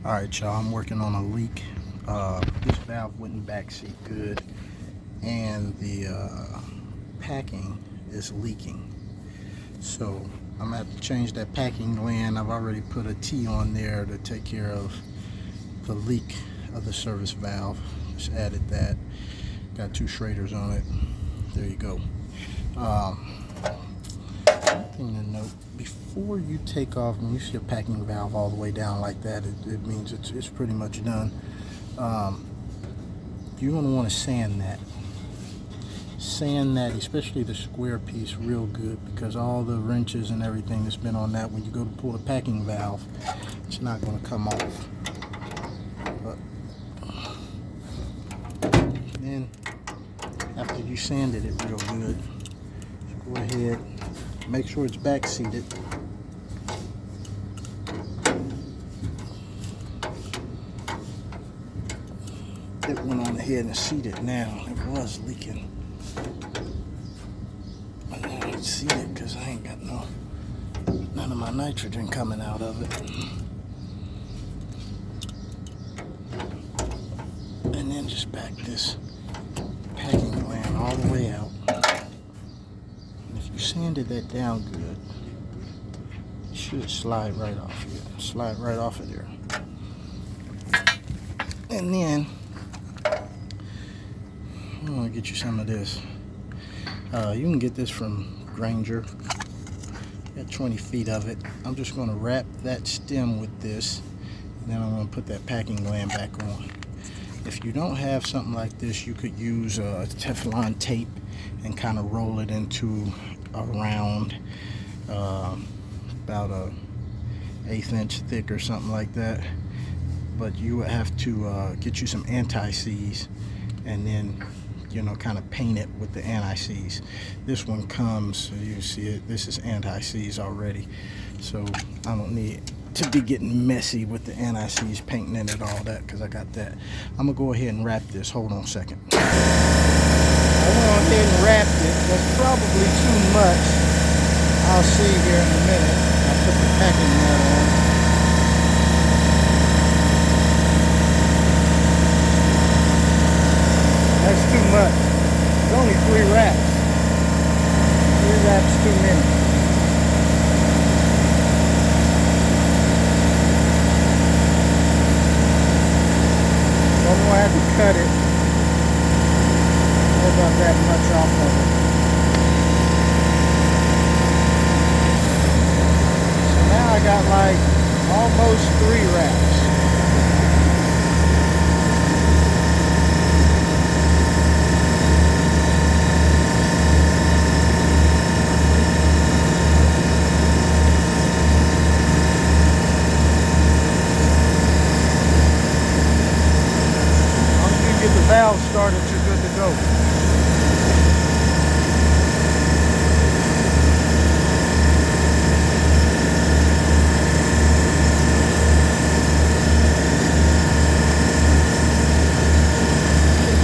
Alright y'all, I'm working on a leak. This valve wouldn't backseat good, and the packing is leaking. So I'm gonna have to change that packing gland. I've already put a T on there to take care of the leak of the service valve. Just added that. Got 2 Schraders on it. There you go. One thing to note, before you take off, when you see a packing valve all the way down like that, it means it's pretty much done. You're going to want to sand that. Sand that, especially the square piece, real good, because all the wrenches and everything that's been on that, when you go to pull the packing valve, it's not going to come off. But then, after you sanded it real good, go ahead, make sure it's back seated. It went on ahead and seated now. It was leaking. But now it's seated because I ain't got none of my nitrogen coming out of it. And then just back this packing gland all the way out. If you sanded that down good, it should slide right off here. Slide right off of there. And then, I'm going to get you some of this. You can get this from Granger. Got 20 feet of it. I'm just going to wrap that stem with this, and then I'm going to put that packing gland back on. If you don't have something like this, you could use Teflon tape and kind of roll it into a round, about a 1/8 inch thick or something like that. But you would have to get you some anti-seize and then, you know, kind of paint it with the anti-seize. This one comes, so you see it, this is anti-seize already, so I don't need to be getting messy with the anti-seize painting it and all that, because I got that. I'm gonna go ahead and wrap this. Hold on a second. I went ahead and wrapped it. That's probably too much. I'll see here in a minute. I put the packing mat on. That's too much. There's only 3 wraps. 3 wraps too many. So I'm gonna have to cut it. About that much off of it. So now I got like almost 3 wraps. Once you get the valve started, you're good to go.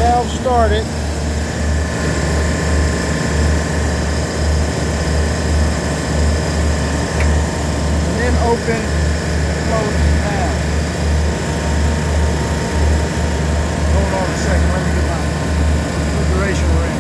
Valve started. And then open and close the valve. Hold on a second, let me get my refrigeration ring.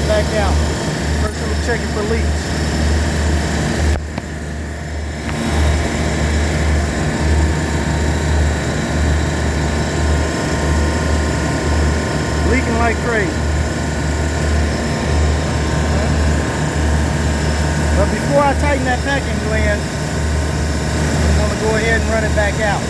Back out. First, let me check it for leaks. Leaking like crazy. But before I tighten that packing gland, I'm going to go ahead and run it back out.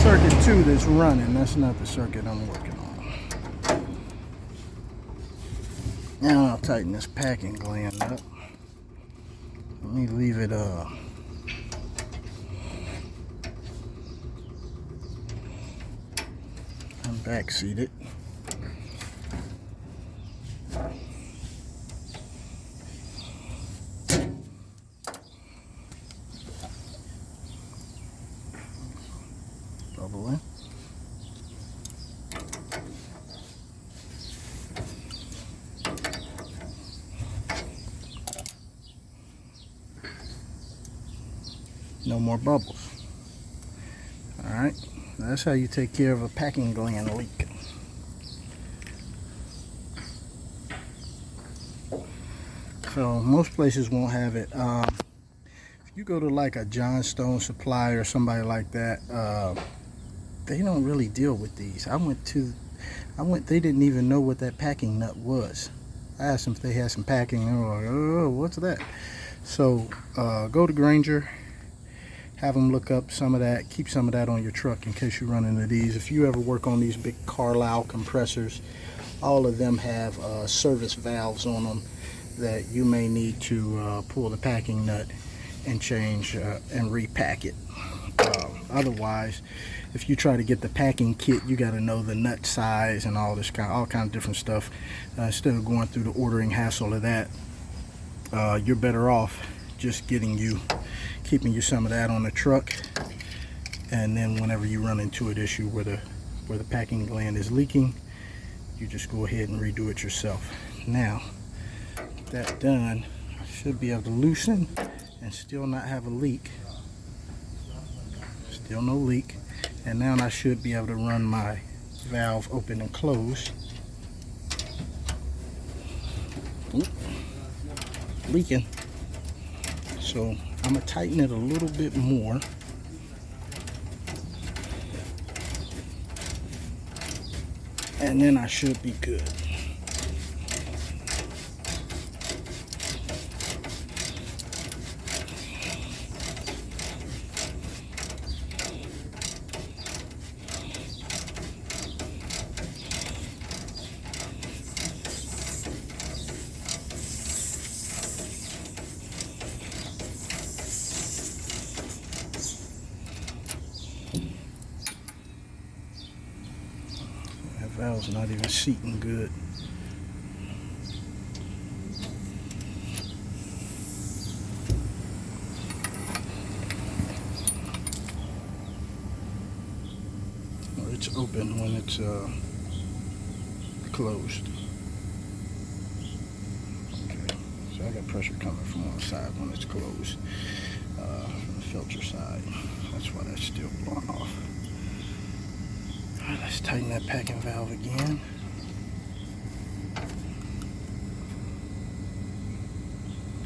Circuit 2 that's running, that's not the circuit I'm working on. Now I'll tighten this packing gland up. Let me leave it I'm back seated. Bubbling. No more bubbles. Alright, that's how you take care of a packing gland leak. So most places won't have it. If you go to like a John Stone Supply or somebody like that, they don't really deal with these. They didn't even know what that packing nut was. I asked them if they had some packing, and they were like, oh, what's that? So go to Granger, have them look up some of that, keep some of that on your truck in case you run into these. If you ever work on these big Carlisle compressors, all of them have service valves on them that you may need to pull the packing nut and change and repack it. Otherwise, if you try to get the packing kit, you got to know the nut size and all kind of different stuff. Instead of going through the ordering hassle of that, you're better off just keeping you some of that on the truck, and then whenever you run into an issue where the packing gland is leaking, you just go ahead and redo it yourself. Now that done, I should be able to loosen and still not have a leak. Still no leak. And now I should be able to run my valve open and close. Oop, leaking. So I'm gonna tighten it a little bit more. And then I should be good. Valve's not even seating good. Well, it's open when it's closed. Okay, so I got pressure coming from one side when it's closed, from the filter side. That's why that's still blowing off. Alright, let's tighten that packing valve again.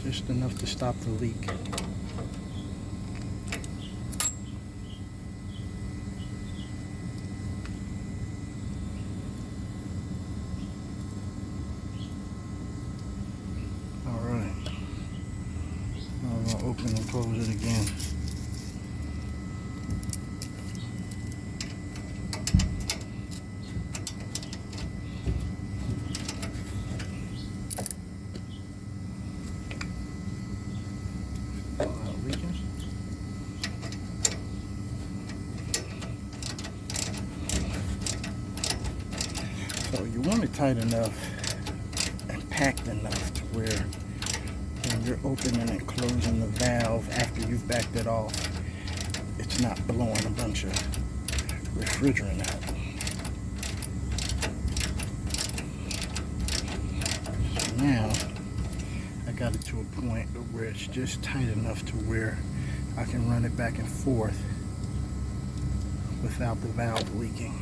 Just enough to stop the leak. Alright. Now I'm going to open and close it again. So you want it tight enough and packed enough to where when you're opening and closing the valve after you've backed it off, it's not blowing a bunch of refrigerant out. So now I got it to a point where it's just tight enough to where I can run it back and forth without the valve leaking.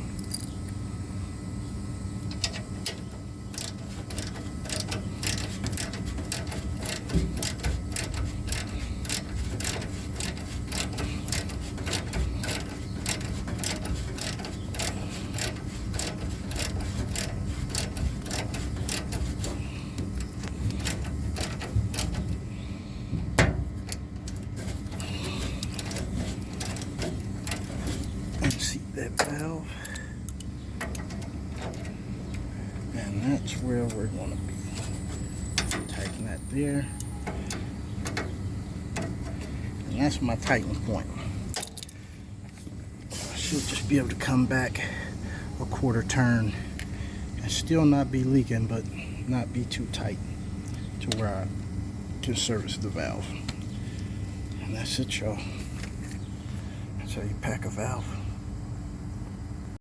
that's where we're going to be. Tighten that there. And that's my tightening point. I should just be able to come back a quarter turn and still not be leaking, but not be too tight to where I can service the valve. And that's it, y'all. That's how you pack a valve.